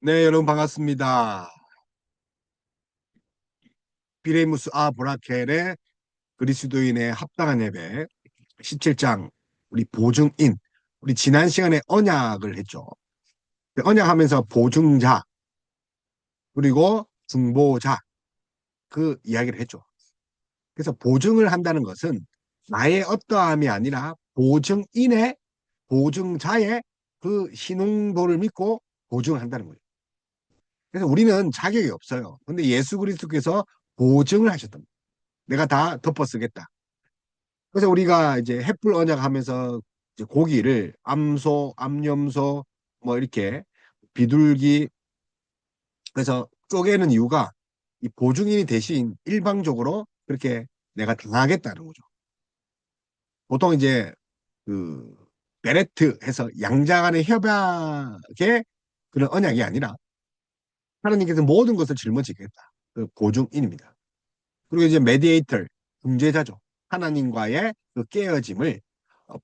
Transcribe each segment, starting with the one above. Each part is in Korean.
네, 여러분 반갑습니다. 비레이무스 보라켈의 그리스도인의 합당한 예배 17장 우리 보증인 우리 지난 시간에 언약을 했죠. 언약하면서 보증자 그리고 중보자 그 이야기를 했죠. 그래서 보증을 한다는 것은 나의 어떠함이 아니라 보증인의 보증자의 그 신용도를 믿고 보증을 한다는 거예요. 그래서 우리는 자격이 없어요. 근데 예수 그리스도께서 보증을 하셨던 거예요. 내가 다 덮어쓰겠다. 그래서 우리가 이제 햇불 언약 하면서 이제 고기를 암소, 암염소 뭐 이렇게 비둘기 그래서 쪼개는 이유가 이 보증인이 대신 일방적으로 그렇게 내가 당하겠다는 거죠. 보통 이제 그 베레트 해서 양자 간의 협약의 그런 언약이 아니라 하나님께서 모든 것을 짊어지겠다. 그 보증인입니다. 그리고 이제 메디에이터, 중재자죠. 하나님과의 그 깨어짐을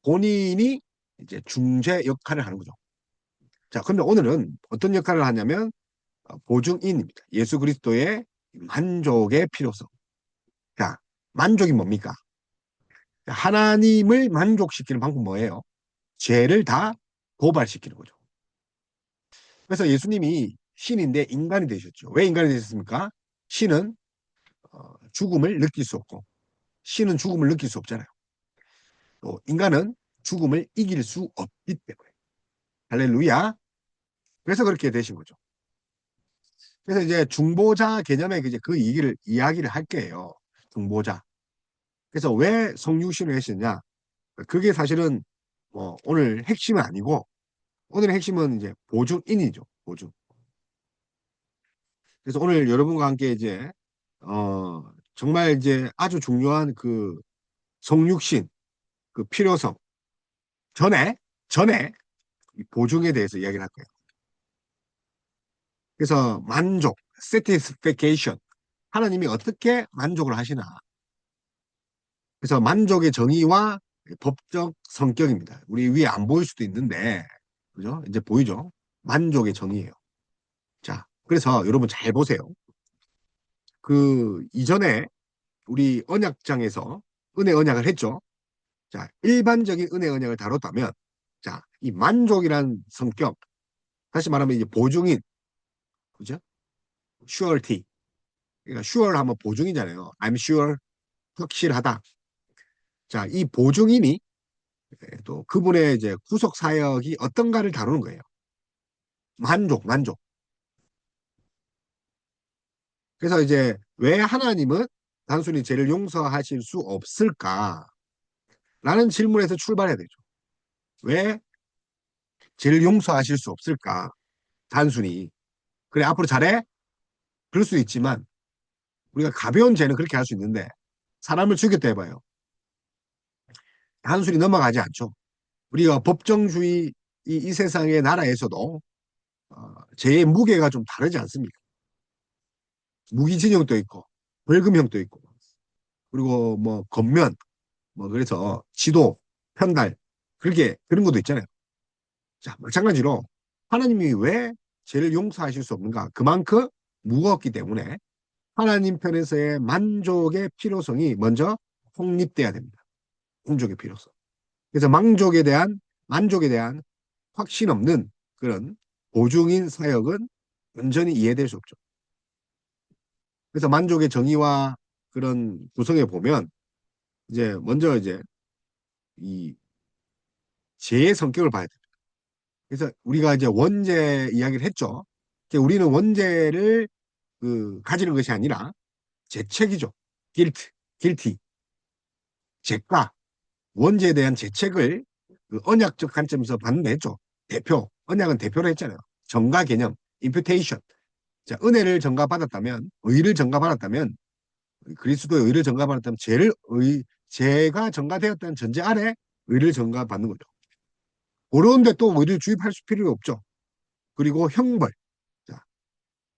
본인이 이제 중재 역할을 하는 거죠. 자, 그런데 오늘은 어떤 역할을 하냐면 보증인입니다. 예수 그리스도의 만족의 필요성. 자, 만족이 뭡니까? 하나님을 만족시키는 방법 뭐예요? 죄를 다 고발시키는 거죠. 그래서 예수님이 신인데 인간이 되셨죠. 왜 인간이 되셨습니까? 신은 죽음을 느낄 수 없고 신은 죽음을 느낄 수 없잖아요. 또 인간은 죽음을 이길 수 없기 때문에. 할렐루야. 그래서 그렇게 되신 거죠. 그래서 이제 중보자 개념의 이제 그 이야기를 할게요. 중보자. 그래서 왜 성육신을 했었냐? 그게 사실은 뭐 오늘 핵심은 아니고 오늘의 핵심은 이제 보증인이죠. 보증. 그래서 오늘 여러분과 함께 이제 정말 이제 아주 중요한 그 성육신 그 필요성 전에 이 보증에 대해서 이야기를 할 거예요. 그래서 만족, satisfaction. 하나님이 어떻게 만족을 하시나. 그래서 만족의 정의와 법적 성격입니다. 우리 위에 안 보일 수도 있는데, 그죠? 이제 보이죠? 만족의 정의예요. 자, 그래서 여러분 잘 보세요. 그 이전에 우리 언약장에서 은혜 언약을 했죠. 자, 일반적인 은혜 언약을 다뤘다면, 자, 이 만족이란 성격, 다시 말하면 이제 보증인, 그죠? surety. 그러니까 sure 하면 보증이잖아요. I'm sure, 확실하다. 자, 이 보증인이 또 그분의 이제 구속 사역이 어떤가를 다루는 거예요. 만족. 그래서 이제 왜 하나님은 단순히 죄를 용서하실 수 없을까? 라는 질문에서 출발해야 되죠. 왜 죄를 용서하실 수 없을까? 단순히. 그래, 앞으로 잘해? 그럴 수 있지만 우리가 가벼운 죄는 그렇게 할 수 있는데 사람을 죽였다 해봐요. 단순히 넘어가지 않죠. 우리가 법정주의 이 세상의 나라에서도 죄의 무게가 좀 다르지 않습니까? 무기징역도 있고 벌금형도 있고 그리고 뭐 건면 뭐 그래서 지도 편달 그렇게 그런 것도 있잖아요. 자, 마찬가지로 하나님이 왜 죄를 용서하실 수 없는가? 그만큼 무겁기 때문에 하나님 편에서의 만족의 필요성이 먼저 확립돼야 됩니다. 만족의 필요성. 그래서 만족에 대한 확신 없는 그런 보증인 사역은 완전히 이해될 수 없죠. 그래서 만족의 정의와 그런 구성에 보면 이제 먼저 이제 이 죄의 성격을 봐야 돼요. 그래서 우리가 이제 원죄 이야기를 했죠. 우리는 원죄를 그 가지는 것이 아니라 죄책이죠. guilt, guilty. 죄가 원죄에 대한 죄책을 그 언약적 관점에서 받는했죠. 대표 언약은 대표로 했잖아요. 정가 개념, imputation. 자, 은혜를 전가받았다면 의를 전가받았다면 그리스도의 의를 전가받았다면 죄가 전가되었다는 전제 아래 의를 전가받는 거죠. 어려운데 또 의를 주입할 필요 없죠. 그리고 형벌. 자,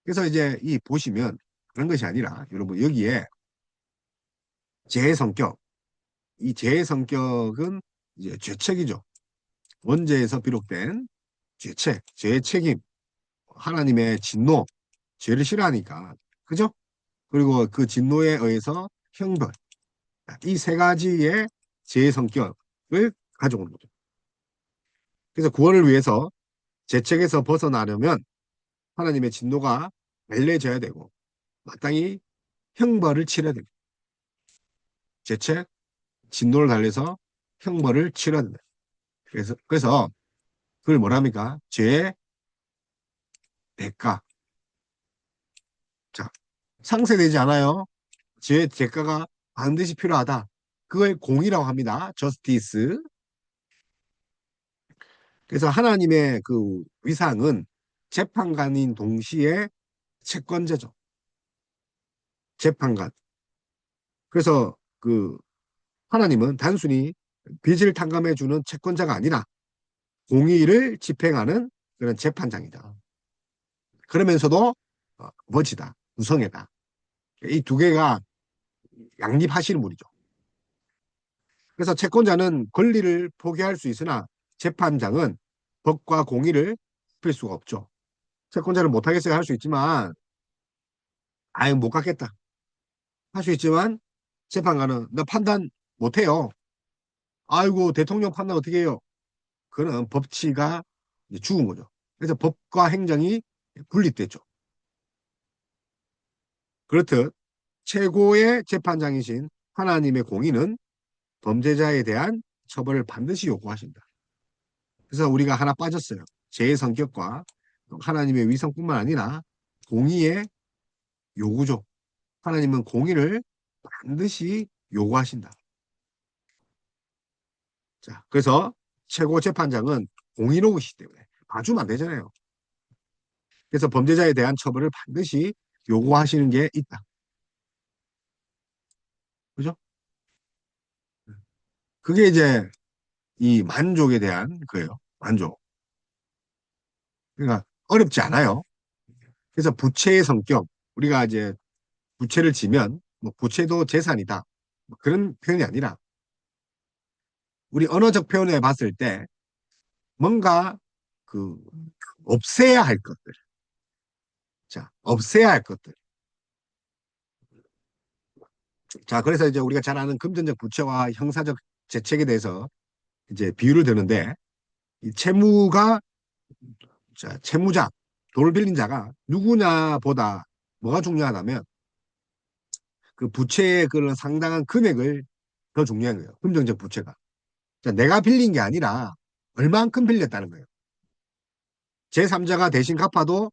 그래서 이제 이 보시면 그런 것이 아니라 여러분 여기에 죄의 성격, 이 죄의 성격은 이제 죄책이죠. 원죄에서 비롯된 죄책, 죄의 책임. 하나님의 진노, 죄를 싫어하니까. 그죠? 그리고 그 진노에 의해서 형벌. 이 세 가지의 죄의 성격을 가져오는 거죠. 그래서 구원을 위해서 죄책에서 벗어나려면 하나님의 진노가 멜레져야 되고 마땅히 형벌을 치러야 됩니다. 죄책, 진노를 달래서 형벌을 치러야 됩니다. 그래서 그걸 뭐랍니까? 죄의 대가. 자, 상쇄되지 않아요. 죄의 대가가 반드시 필요하다. 그걸 공의라고 합니다. 저스티스. 그래서 하나님의 그 위상은 재판관인 동시에 채권자죠. 재판관. 그래서 그 하나님은 단순히 빚을 탕감해주는 채권자가 아니라 공의를 집행하는 그런 재판장이다. 그러면서도 멋지다. 우성애다. 이 두 개가 양립하시는 분이죠. 그래서 채권자는 권리를 포기할 수 있으나 재판장은 법과 공의를 지킬 수가 없죠. 채권자는 못하겠어요. 할 수 있지만 아예 못 갖겠다. 할 수 있지만 재판관은 나 판단 못해요. 아이고 대통령 판단 어떻게 해요? 그는 법치가 죽은 거죠. 그래서 법과 행정이 분립됐죠. 그렇듯 최고의 재판장이신 하나님의 공의는 범죄자에 대한 처벌을 반드시 요구하신다. 그래서 우리가 하나 빠졌어요. 죄의 성격과 하나님의 위성뿐만 아니라 공의의 요구죠. 하나님은 공의를 반드시 요구하신다. 자, 그래서 최고 재판장은 공의로우시기 때문에 봐주면 안 되잖아요. 그래서 범죄자에 대한 처벌을 반드시 요구하시는 게 있다. 그죠? 그게 이제 이 만족에 대한 거예요. 만족. 그러니까 어렵지 않아요. 그래서 부채의 성격, 우리가 이제 부채를 지면 뭐 부채도 재산이다. 뭐 그런 표현이 아니라 우리 언어적 표현을 봤을 때 뭔가 그 없애야 할 것들. 자, 없애야 할 것들. 자, 그래서 이제 우리가 잘 아는 금전적 부채와 형사적 재책에 대해서 이제 비유를 드는데 이 채무가 자, 채무자, 돈을 빌린 자가 누구냐보다 뭐가 중요하다면 그 부채의 그런 상당한 금액을 더 중요한 거예요. 금전적 부채가. 자, 내가 빌린 게 아니라 얼만큼 빌렸다는 거예요. 제3자가 대신 갚아도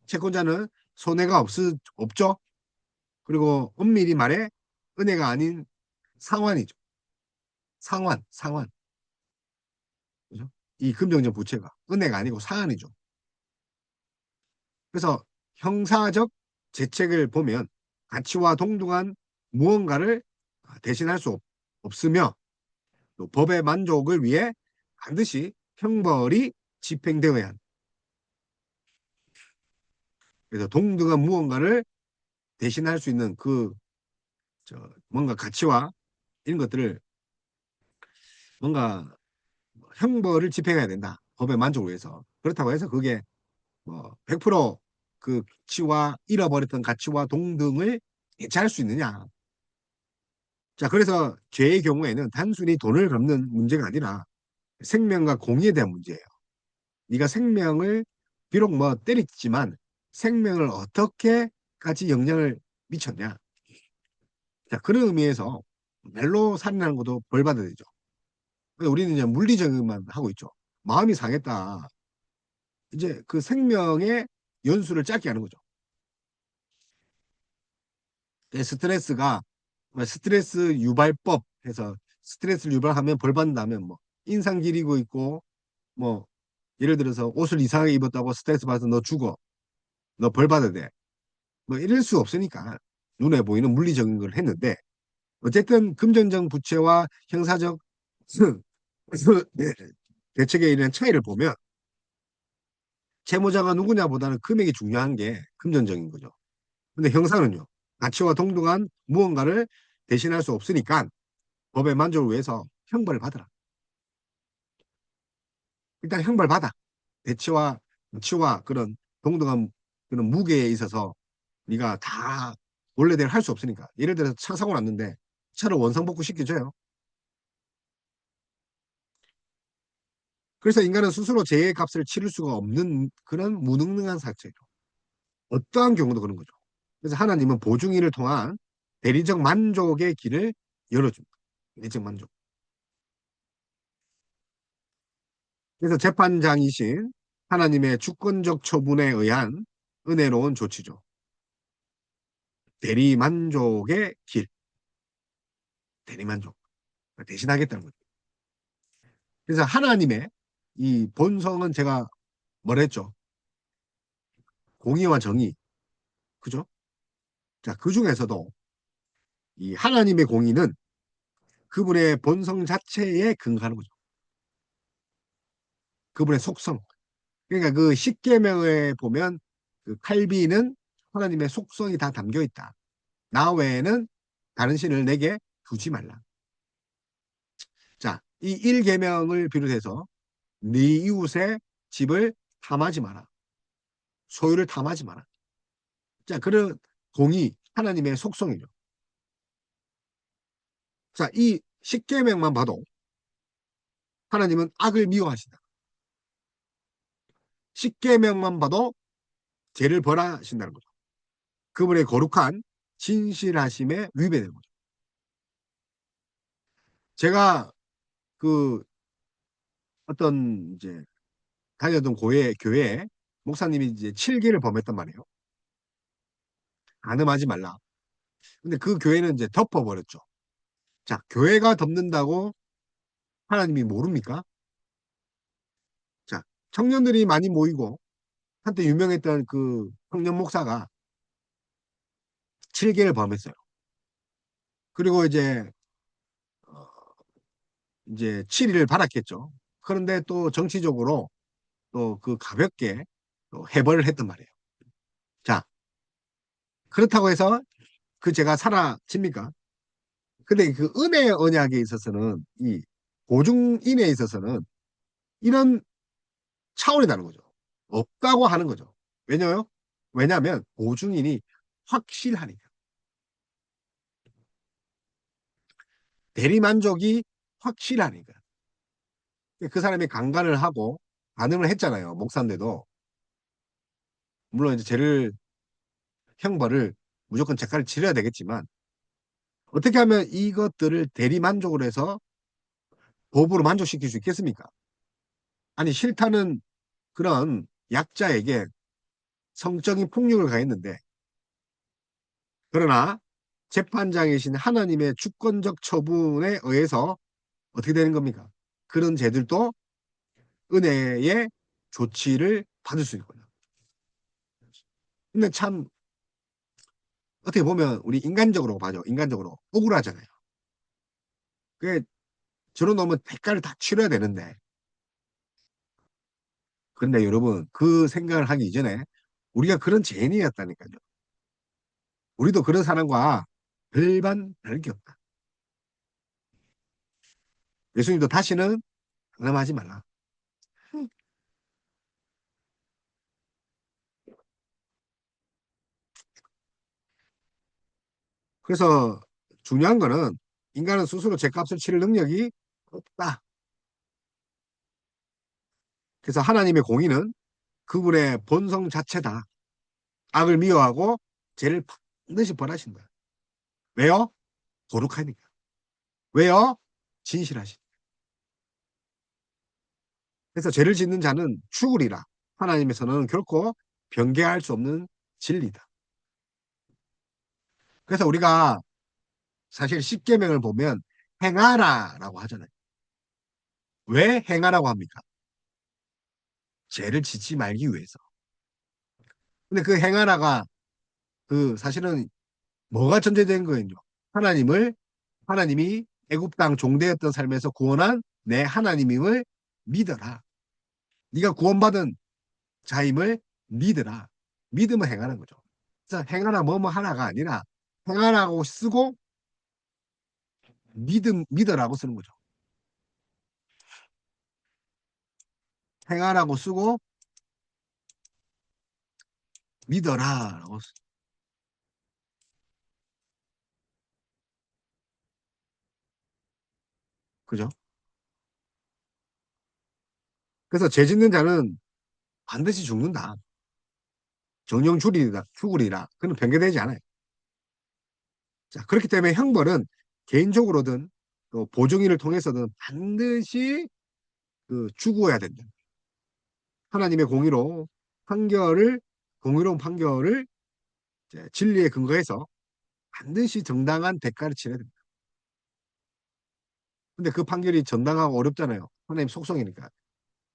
채권자는 손해가 없죠. 그리고 엄밀히 말해 은혜가 아닌 상환이죠. 상환. 그죠? 이 금전적 부채가 은혜가 아니고 상환이죠. 그래서 형사적 재책을 보면 가치와 동등한 무언가를 대신할 수 없으며 또 법의 만족을 위해 반드시 형벌이 집행되어야 한다. 그래서 동등한 무언가를 대신할 수 있는 뭔가 가치와 이런 것들을 뭔가 형벌을 집행해야 된다. 법의 만족을 위해서. 그렇다고 해서 그게 뭐 100%그 가치와 잃어버렸던 가치와 동등을 대체할 수 있느냐. 자, 그래서 죄의 경우에는 단순히 돈을 갚는 문제가 아니라 생명과 공의에 대한 문제예요. 네가 생명을 비록 뭐 때렸지만 생명을 어떻게까지 영향을 미쳤냐. 자, 그런 의미에서 멜로 살인하는 것도 벌 받아야 되죠. 우리는 이제 물리적인만 하고 있죠. 마음이 상했다. 이제 그 생명의 연수를 짧게 하는 거죠. 스트레스가 스트레스 유발법 해서 스트레스를 유발하면 벌 받는다면 뭐 인상 기리고 있고 뭐 예를 들어서 옷을 이상하게 입었다고 스트레스 받아서 너 죽어. 너 벌 받아야 돼. 뭐 이럴 수 없으니까 눈에 보이는 물리적인 걸 했는데 어쨌든 금전적 부채와 형사적 대책에 이르는 차이를 보면 채무자가 누구냐보다는 금액이 중요한 게 금전적인 거죠. 근데 형사는요. 가치와 동등한 무언가를 대신할 수 없으니까 법의 만족을 위해서 형벌을 받아라. 일단 형벌 받아. 대치와 그런 동등한 그런 무게에 있어서 네가 다 원래대로 할 수 없으니까. 예를 들어서 차 사고 났는데 차를 원상복구 시켜줘요. 그래서 인간은 스스로 죄의 값을 치를 수가 없는 그런 무능력한 사체예요. 어떠한 경우도 그런 거죠. 그래서 하나님은 보증인을 통한 대리적 만족의 길을 열어줍니다. 대리적 만족. 그래서 재판장이신 하나님의 주권적 처분에 의한 은혜로운 조치죠. 대리 만족의 길, 대리 만족. 대신하겠다는 거죠. 그래서 하나님의 이 본성은 제가 뭐랬죠? 공의와 정의. 그죠? 자, 그 중에서도 이 하나님의 공의는 그분의 본성 자체에 근거하는 거죠. 그분의 속성. 그러니까 그 십계명에 보면 그 칼비는 하나님의 속성이 다 담겨 있다. 나 외에는 다른 신을 내게 두지 말라. 자, 이 일계명을 비롯해서 네 이웃의 집을 탐하지 마라. 소유를 탐하지 마라. 자, 그런 공의 하나님의 속성이죠. 자, 이 십계명만 봐도 하나님은 악을 미워하신다. 십계명만 봐도 죄를 벌하신다는 거죠. 그분의 거룩한 진실하심에 위배되는 거죠. 제가 그 어떤 이제 다녔던 교회에 목사님이 이제 7기를 범했단 말이에요. 간음하지 말라. 근데 그 교회는 이제 덮어버렸죠. 자, 교회가 덮는다고 하나님이 모릅니까? 자, 청년들이 많이 모이고 한때 유명했던 그 청년 목사가 7개를 범했어요. 그리고 어, 이제 7일을 받았겠죠. 그런데 또 정치적으로 또 그 가볍게 또 해벌을 했단 말이에요. 자, 그렇다고 해서 그 죄가 사라집니까? 근데 그 은혜 언약에 있어서는 이 보증인에 있어서는 이런 차원이 다른 거죠. 없다고 하는 거죠. 왜냐요? 왜냐하면 보증인이 확실하니까. 대리만족이 확실하니까. 그 사람이 강간을 하고 반응을 했잖아요. 목사인데도. 물론 이제 죄를 형벌을 무조건 재가를 치러야 되겠지만 어떻게 하면 이것들을 대리만족을 해서 법으로 만족시킬 수 있겠습니까? 아니 싫다는 그런 약자에게 성적인 폭력을 가했는데 그러나 재판장이신 하나님의 주권적 처분에 의해서 어떻게 되는 겁니까? 그런 죄들도 은혜의 조치를 받을 수 있는 거예요. 근데 참 어떻게 보면 우리 인간적으로 봐죠. 인간적으로 억울하잖아요. 그게 저런 놈은 대가를 다 치러야 되는데 근데 여러분 그 생각을 하기 이전에 우리가 그런 죄인이었다니까요. 우리도 그런 사람과 별반 별게 없다. 예수님도 다시는 강남하지 말라. 그래서 중요한 거는 인간은 스스로 죄값을 치를 능력이 없다. 그래서 하나님의 공의는 그분의 본성 자체다. 악을 미워하고 죄를 반드시 벌하신다. 왜요? 거룩하니까. 왜요? 진실하시니까. 그래서 죄를 짓는 자는 죽으리라. 하나님에서는 결코 변개할 수 없는 진리다. 그래서 우리가 사실 십계명을 보면 행하라라고 하잖아요. 왜 행하라고 합니까? 죄를 짓지 말기 위해서. 근데 그 행하라가 그 사실은 뭐가 전제된 거예요? 하나님을 하나님이 애굽 땅 종되었던 삶에서 구원한 내 하나님임을 믿어라. 네가 구원받은 자임을 믿으라. 믿음을 행하는 거죠. 그래서 행하라 뭐뭐 하나가 아니라 행하라고 쓰고 믿으라고 쓰는 거죠. 행하라고 쓰고 믿어라라고. 그죠? 그래서 죄 짓는 자는 반드시 죽는다. 정령 줄이다, 죽으리라. 그는 변개되지 않아요. 자, 그렇기 때문에 형벌은 개인적으로든 또 보증인을 통해서든 반드시 그 죽어야 된다. 하나님의 판결을, 공의로운 판결을 이제 진리에 근거해서 반드시 정당한 대가를 치러야 됩니다. 근데 그 판결이 정당하고 어렵잖아요. 하나님 속성이니까.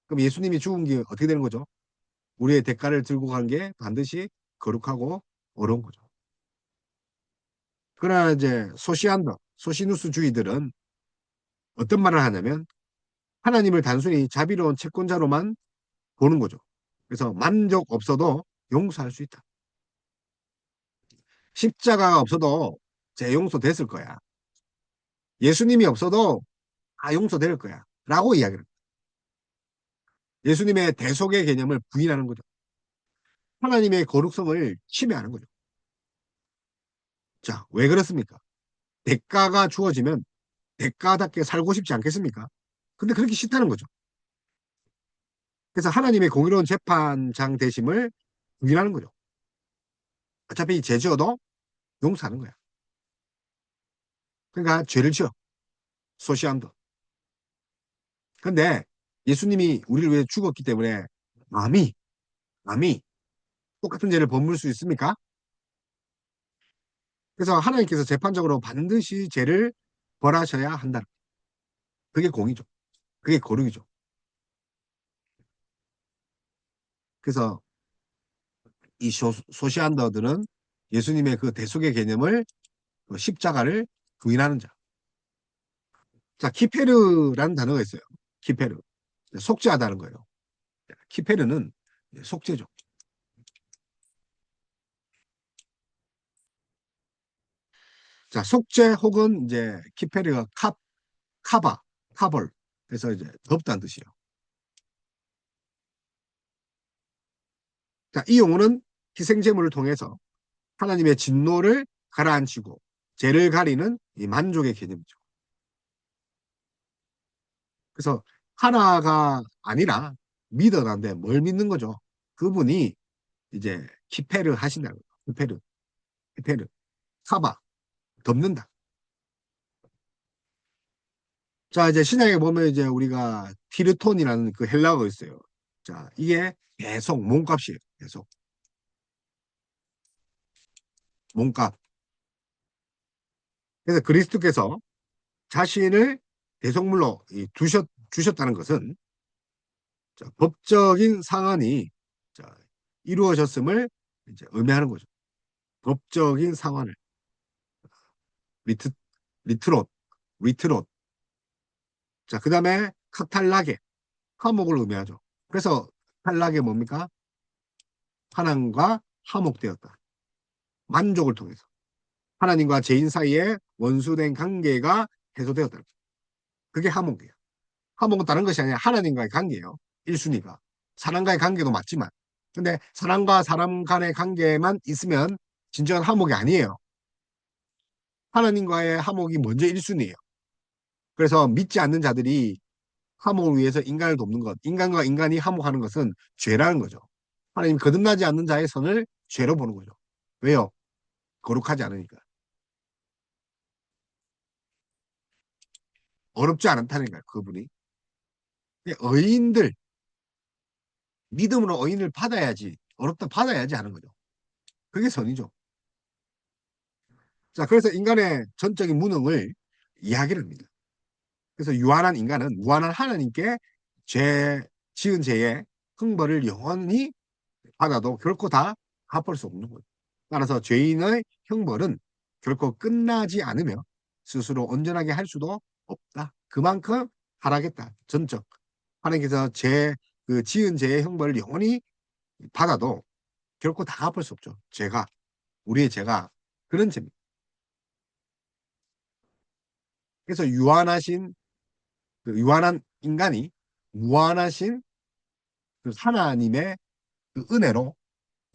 그럼 예수님이 죽은 게 어떻게 되는 거죠? 우리의 대가를 들고 간 게 반드시 거룩하고 어려운 거죠. 그러나 이제 소시누스주의들은 어떤 말을 하냐면 하나님을 단순히 자비로운 채권자로만 보는 거죠. 그래서 만족 없어도 용서할 수 있다. 십자가가 없어도 재용서 됐을 거야. 예수님이 없어도 다 용서될 거야. 라고 이야기를 합니다. 예수님의 대속의 개념을 부인하는 거죠. 하나님의 거룩성을 침해하는 거죠. 자, 왜 그렇습니까? 대가가 주어지면 대가답게 살고 싶지 않겠습니까? 근데 그렇게 싫다는 거죠. 그래서 하나님의 공의로운 재판장 되심을 부인하는 거죠. 어차피 죄 지어도 용서하는 거야. 그러니까 죄를 지어. 소시한도. 근데 예수님이 우리를 위해 죽었기 때문에 남이, 남이 똑같은 죄를 범을 수 있습니까? 그래서 하나님께서 재판적으로 반드시 죄를 벌하셔야 한다. 그게 공이죠. 그게 거룩이죠. 그래서 이 소시안더들은 예수님의 그 대속의 개념을 그 십자가를 부인하는 자. 자, 키페르라는 단어가 있어요. 키페르. 속죄하다는 거예요. 키페르는 속죄죠. 자, 속죄 혹은 이제 키페르가 카바, 카벌. 그래서 이제 덮다는 뜻이에요. 자, 이 용어는 희생제물을 통해서 하나님의 진노를 가라앉히고 죄를 가리는 이 만족의 개념이죠. 그래서 하나가 아니라 믿어라는데 뭘 믿는 거죠? 그분이 이제 키페르 하신다는 거예요. 키페르, 카바, 덮는다. 자, 이제 신약에 보면 이제 우리가 티르톤이라는 그 헬라어가 있어요. 자, 이게 계속 몸값이에요. 계속 몸값. 그래서 그리스도께서 자신을 대속물로 주셨다는 것은 자, 법적인 상한이 자, 이루어졌음을 이제 의미하는 거죠. 법적인 상한을 리트 리트롯 리트롯. 자, 그다음에 카탈라게 화목을 의미하죠. 그래서 탈락이 뭡니까? 하나님과 화목되었다. 만족을 통해서 하나님과 죄인 사이에 원수된 관계가 해소되었다. 그게 화목이에요. 화목은 다른 것이 아니라 하나님과의 관계예요. 1순위가. 사람과의 관계도 맞지만. 근데 사람과 사람 간의 관계만 있으면 진정한 화목이 아니에요. 하나님과의 화목이 먼저 1순위예요. 그래서 믿지 않는 자들이 화목을 위해서 인간을 돕는 것, 인간과 인간이 화목하는 것은 죄라는 거죠. 하나님 거듭나지 않는 자의 선을 죄로 보는 거죠. 왜요? 거룩하지 않으니까. 어렵지 않다니까요, 그분이. 의인들, 믿음으로 의인을 받아야지, 어렵다 받아야지 하는 거죠. 그게 선이죠. 자, 그래서 인간의 전적인 무능을 이야기를 합니다. 그래서 유한한 인간은 무한한 하나님께 죄, 지은 죄의 형벌을 영원히 받아도 결코 다 갚을 수 없는 거예요. 따라서 죄인의 형벌은 결코 끝나지 않으며 스스로 온전하게 할 수도 없다. 그만큼 하락했다. 전적. 하나님께서 그 지은 죄의 형벌을 영원히 받아도 결코 다 갚을 수 없죠. 우리의 죄가 그런 죄입니다. 그래서 유한한 인간이 무한하신 그 하나님의 그 은혜로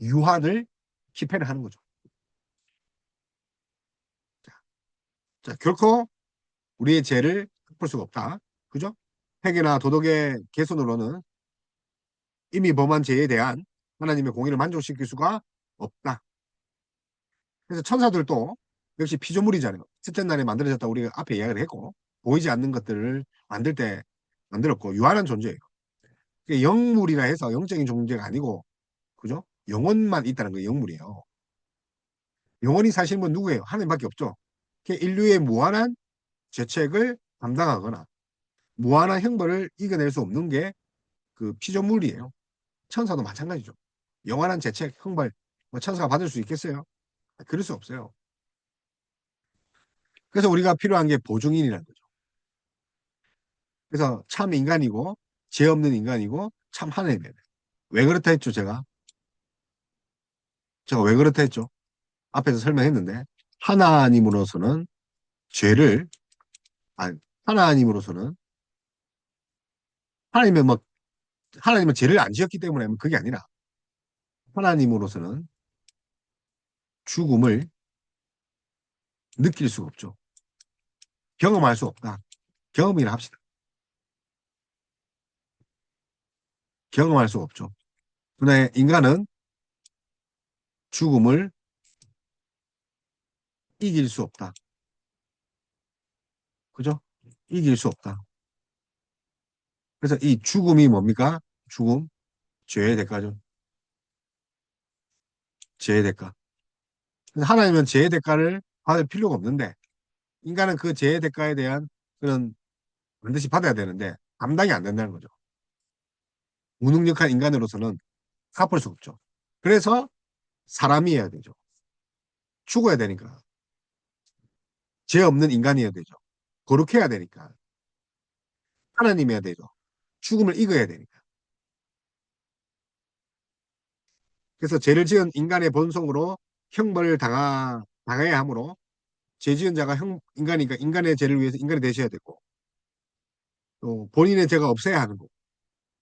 유한을 기패를 하는 거죠. 자, 결코 우리의 죄를 덮을 수가 없다. 그죠? 회개나 도덕의 개선으로는 이미 범한 죄에 대한 하나님의 공의를 만족시킬 수가 없다. 그래서 천사들도 역시 피조물이잖아요. 셋째 날에 만들어졌다 우리가 앞에 이야기를 했고 보이지 않는 것들을 만들 때 만들었고 유한한 존재예요. 영물이라 해서 영적인 존재가 아니고 그죠? 영혼만 있다는 거 영물이에요. 영혼이 사실 뭐 누구예요? 하나님밖에 없죠. 인류의 무한한 죄책을 담당하거나 무한한 형벌을 이겨낼 수 없는 게 그 피조물이에요. 천사도 마찬가지죠. 영원한 죄책, 형벌, 뭐 천사가 받을 수 있겠어요? 그럴 수 없어요. 그래서 우리가 필요한 게 보증인이라는 거죠. 그래서 참 인간이고 죄 없는 인간이고 참 하나님이에요. 왜 그렇다 했죠, 제가? 제가 왜 그렇다 했죠? 앞에서 설명했는데 하나님으로서는 죄를 아니 하나님으로서는 하나님은 뭐 하나님은 죄를 안 지었기 때문에 그게 아니라 하나님으로서는 죽음을 느낄 수가 없죠. 경험할 수 없다. 경험이라 합시다. 경험할 수가 없죠. 근데 인간은 죽음을 이길 수 없다. 그죠? 이길 수 없다. 그래서 이 죽음이 뭡니까? 죽음, 죄의 대가죠. 죄의 대가. 그래서 하나님은 죄의 대가를 받을 필요가 없는데 인간은 그 죄의 대가에 대한 그런 반드시 받아야 되는데 감당이 안 된다는 거죠. 무능력한 인간으로서는 갚을 수 없죠. 그래서 사람이어야 되죠. 죽어야 되니까. 죄 없는 인간이어야 되죠. 거룩해야 되니까. 하나님이어야 되죠. 죽음을 이겨야 되니까. 그래서 죄를 지은 인간의 본성으로 형벌을 당해야 하므로 죄 지은 자가 인간이니까 인간의 죄를 위해서 인간이 되셔야 되고 또 본인의 죄가 없어야 하는 거고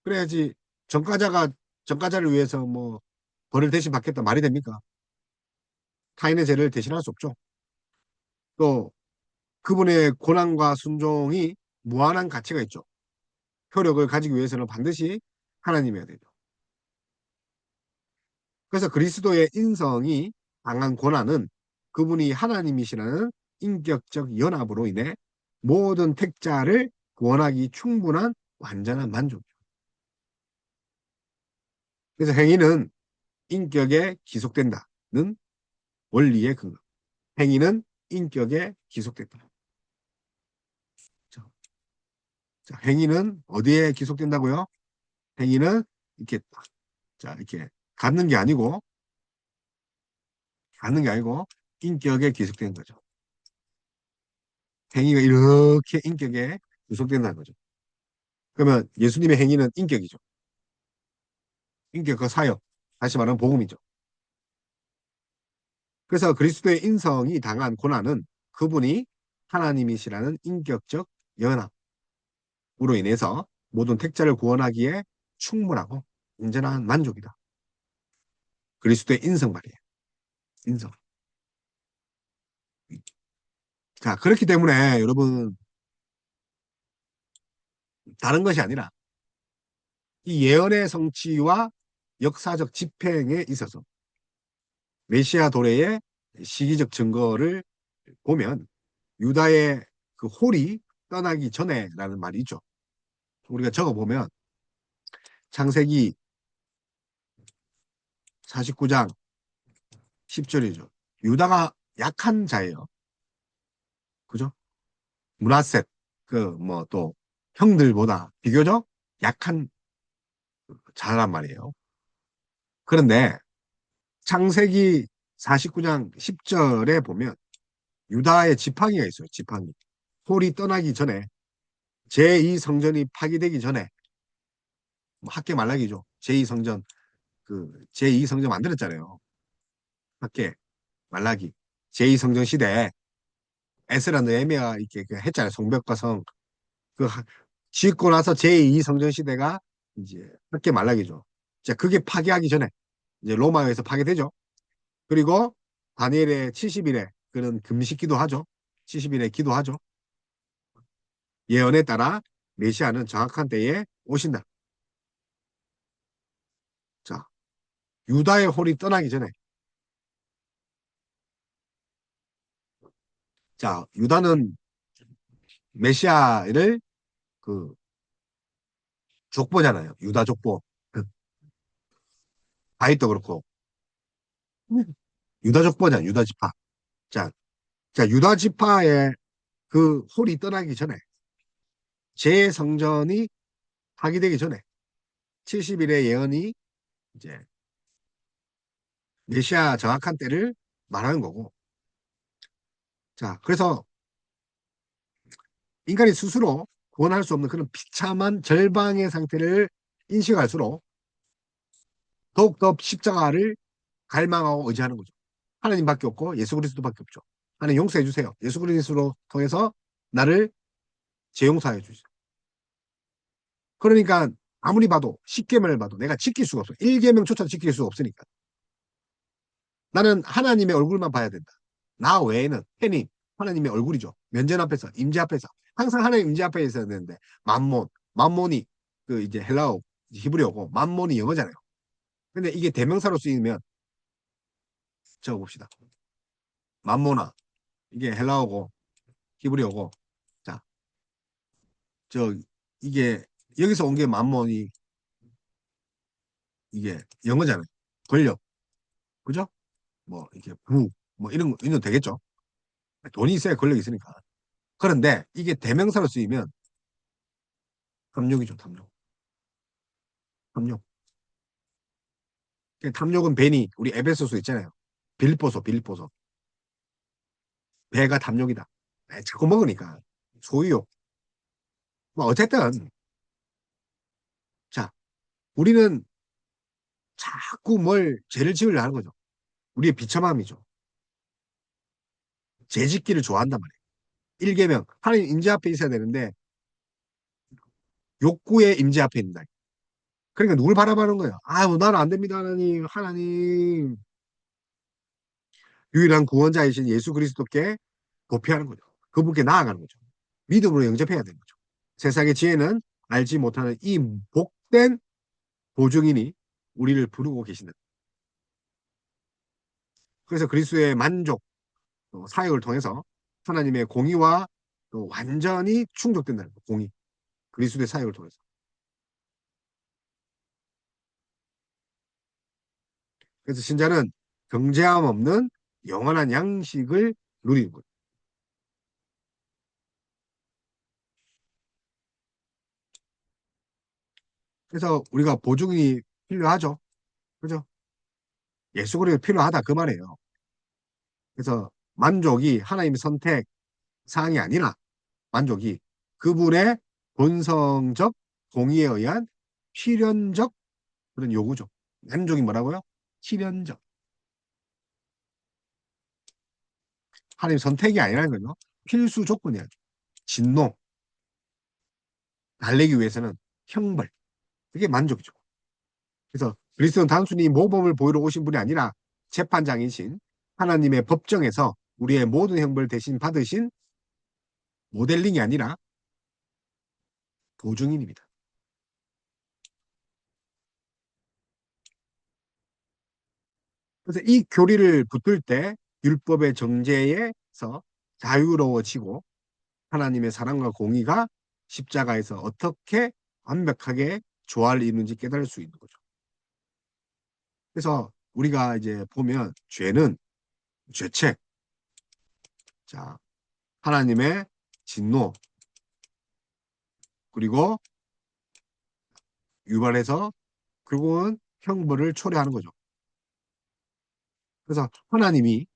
그래야지 전과자가 전과자를 위해서 뭐 벌을 대신 받겠다 말이 됩니까? 타인의 죄를 대신할 수 없죠. 또 그분의 고난과 순종이 무한한 가치가 있죠. 효력을 가지기 위해서는 반드시 하나님이어야 되죠. 그래서 그리스도의 인성이 당한 고난은 그분이 하나님이시라는 인격적 연합으로 인해 모든 택자를 구원하기 충분한 완전한 만족이죠. 그래서 행위는 인격에 기속된다는 원리의 근거. 행위는 인격에 기속된다. 자, 행위는 어디에 기속된다고요? 행위는 이렇게 자 이렇게 갖는 게 아니고 인격에 기속되는 거죠. 행위가 이렇게 인격에 구속된다는 거죠. 그러면 예수님의 행위는 인격이죠. 인격 그 사역, 다시 말하면 복음이죠. 그래서 그리스도의 인성이 당한 고난은 그분이 하나님이시라는 인격적 연합으로 인해서 모든 택자를 구원하기에 충분하고 온전한 만족이다. 그리스도의 인성 말이에요. 인성. 자, 그렇기 때문에 여러분 다른 것이 아니라 이 예언의 성취와 역사적 집행에 있어서 메시아 도래의 시기적 증거를 보면 유다의 그 홀이 떠나기 전에라는 말이 있죠. 우리가 적어보면 창세기 49장 10절이죠. 유다가 약한 자예요. 그죠? 문하셋 그 뭐 또 형들보다 비교적 약한 자란 말이에요. 그런데 창세기 49장 10절에 보면 유다의 지팡이가 있어요. 지팡이. 홀이 떠나기 전에 제2 성전이 파기되기 전에 뭐 학계 말라기죠. 제2 성전 그 제2 성전 만들었잖아요. 학계 말라기 제2 성전 시대에 에스라 느헤미야가 이렇게 그 했잖아요. 성벽과 성 그 짓고 나서 제2 성전 시대가 이제 학계 말라기죠. 자, 그게 파괴하기 전에 이제 로마에 서 파괴되죠. 그리고 다니엘의 70일에 그는 금식 기도하죠. 70일에 기도하죠. 예언에 따라 메시아는 정확한 때에 오신다. 자, 유다의 홀이 떠나기 전에 자, 유다는 메시아를 그 족보잖아요. 유다 족보. 다윗도 그렇고. 유다 족보잖아요. 유다 지파. 자, 자, 유다 지파의 그 홀이 떠나기 전에 제 성전이 파기되기 전에 70일의 예언이 이제 메시아 정확한 때를 말하는 거고. 자, 그래서 인간이 스스로 구원할 수 없는 그런 비참한 절방의 상태를 인식할수록 더욱더 십자가를 갈망하고 의지하는 거죠. 하나님밖에 없고 예수 그리스도밖에 없죠. 하나님 용서해 주세요. 예수 그리스도로 통해서 나를 재용서해 주세요. 그러니까 아무리 봐도 10계명을 봐도 내가 지킬 수가 없어. 1계명조차 지킬 수가 없으니까. 나는 하나님의 얼굴만 봐야 된다. 나 외에는 팬이 하나님의 얼굴이죠. 면전 앞에서, 임재 앞에서. 항상 하나님 임재 앞에 있어야 되는데 만몬이 그 이제 헬라어, 히브리어고 만몬이 영어잖아요. 근데 이게 대명사로 쓰이면 적어봅시다. 만모나 이게 헬라어고 히브리어고 자, 저 이게 여기서 온 게 만몬이 이게 영어잖아요. 권력, 그죠? 뭐 이렇게 뭐 이런 거 이런 되겠죠. 돈이 있어야 권력이 있으니까. 그런데 이게 대명사로 쓰이면 탐욕이죠, 탐욕. 탐욕. 탐욕은 벤이 우리 에베소서 있잖아요. 빌립보서. 배가 탐욕이다. 자꾸 먹으니까 소유욕. 뭐 어쨌든 자, 우리는 자꾸 뭘 죄를 지으려 하는 거죠. 우리의 비참함이죠. 죄 짓기를 좋아한단 말이에요. 1계명 하나님 임재 앞에 있어야 되는데 욕구의 임재 앞에 있는다. 그러니까 누굴 바라보는 거예요? 아유, 나는 안 됩니다, 하나님. 하나님. 유일한 구원자이신 예수 그리스도께 도피하는 거죠. 그분께 나아가는 거죠. 믿음으로 영접해야 되는 거죠. 세상의 지혜는 알지 못하는 이 복된 보증인이 우리를 부르고 계신다. 그래서 그리스도의 만족, 사역을 통해서 하나님의 공의와 또 완전히 충족된다는 거예요. 공의. 그리스도의 사역을 통해서. 그래서 신자는 경제함 없는 영원한 양식을 누리는 거예요. 그래서 우리가 보증이 필요하죠. 그죠? 예수 그리스도 필요하다 그 말이에요. 그래서 만족이 하나님의 선택 사항이 아니라 만족이 그분의 본성적 공의에 의한 필연적 그런 요구죠. 만족이 뭐라고요? 필연적. 하나님 선택이 아니라는 거죠. 필수 조건이야. 진노, 달래기 위해서는 형벌. 그게 만족이죠. 그래서 그리스도는 단순히 모범을 보이러 오신 분이 아니라 재판장이신 하나님의 법정에서 우리의 모든 형벌 대신 받으신 모델링이 아니라 보증인입니다. 그래서 이 교리를 붙들 때 율법의 정죄에서 자유로워지고 하나님의 사랑과 공의가 십자가에서 어떻게 완벽하게 조화를 이루는지 깨달을 수 있는 거죠. 그래서 우리가 이제 보면 죄는 죄책, 자, 하나님의 진노, 그리고 유발해서 결국은 형벌을 초래하는 거죠. 그래서 하나님이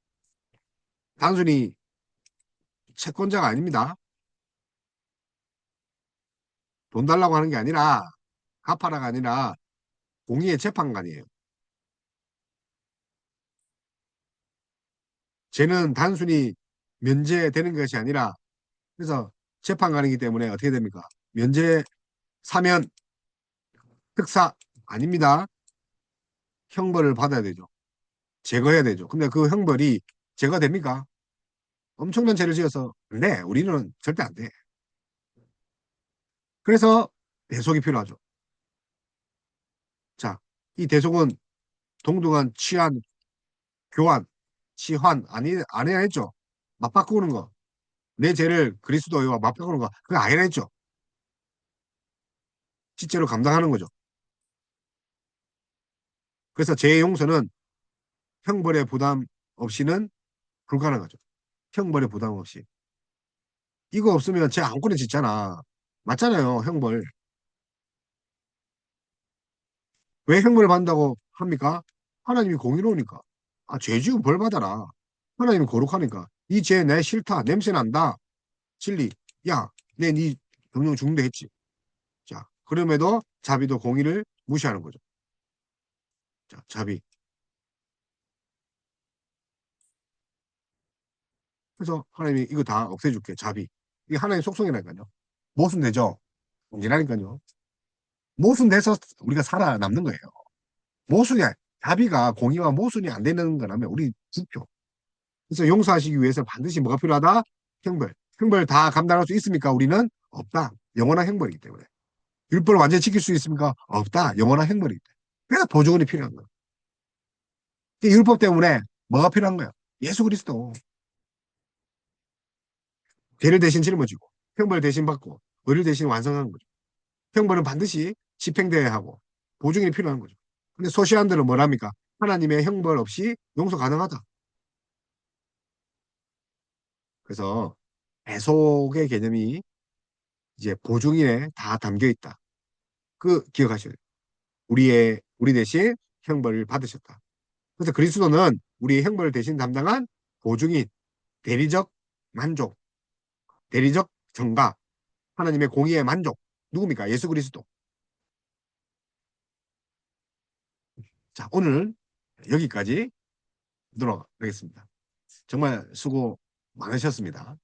단순히 채권자가 아닙니다. 돈 달라고 하는 게 아니라 갚아라가 아니라 공의의 재판관이에요. 죄는 단순히 면제되는 것이 아니라 그래서 재판관이기 때문에 어떻게 됩니까? 면제 사면 특사 아닙니다. 형벌을 받아야 되죠. 제거해야 되죠. 근데 그 형벌이 제거됩니까? 엄청난 죄를 지어서 네, 우리는 절대 안 돼. 그래서 대속이 필요하죠. 자, 이 대속은 동등한 취한, 교환, 치환 아니라 했죠. 맞바꾸는 거. 내 죄를 그리스도와 맞바꾸는 거. 그거 아니라 했죠. 실제로 감당하는 거죠. 그래서 죄의 용서는 형벌의 부담 없이는 불가능하죠. 형벌의 부담 없이. 이거 없으면 죄 아무거나 짓잖아. 맞잖아요, 형벌. 왜 형벌을 받는다고 합니까? 하나님이 공의로우니까. 아, 죄 지으면 벌 받아라. 하나님이 거룩하니까. 이 죄 내 싫다. 냄새 난다. 진리. 야, 네 병령 죽는다 했지. 자, 그럼에도 자비도 공의를 무시하는 거죠. 자, 자비. 그래서 하나님이 이거 다 없애줄게. 자비. 이게 하나님 속성이라니까요. 모순되죠? 공진하니까요. 모순돼서 우리가 살아남는 거예요. 모순이, 자비가 공의와 모순이 안 되는 거라면 우리 죽죠. 그래서 용서하시기 위해서 반드시 뭐가 필요하다? 형벌. 형벌 다 감당할 수 있습니까? 우리는 없다. 영원한 형벌이기 때문에. 율법을 완전히 지킬 수 있습니까? 없다. 영원한 형벌이기 때문에. 그래서 보조원이 필요한 거예요. 율법 때문에 뭐가 필요한 거예요? 예수 그리스도. 죄를 대신 짊어지고, 형벌 대신 받고, 의를 대신 완성하는 거죠. 형벌은 반드시 집행돼야 하고, 보증이 필요한 거죠. 근데 소시안들은 뭐랍니까? 하나님의 형벌 없이 용서 가능하다. 그래서 배속의 개념이 이제 보증인에 다 담겨 있다. 그 기억하셔야 돼요. 우리 대신 형벌을 받으셨다. 그래서 그리스도는 우리의 형벌을 대신 담당한 보증인, 대리적 만족, 대리적 정가, 하나님의 공의의 만족. 누굽니까? 예수 그리스도. 자, 오늘 여기까지 들어가겠습니다. 정말 수고 많으셨습니다.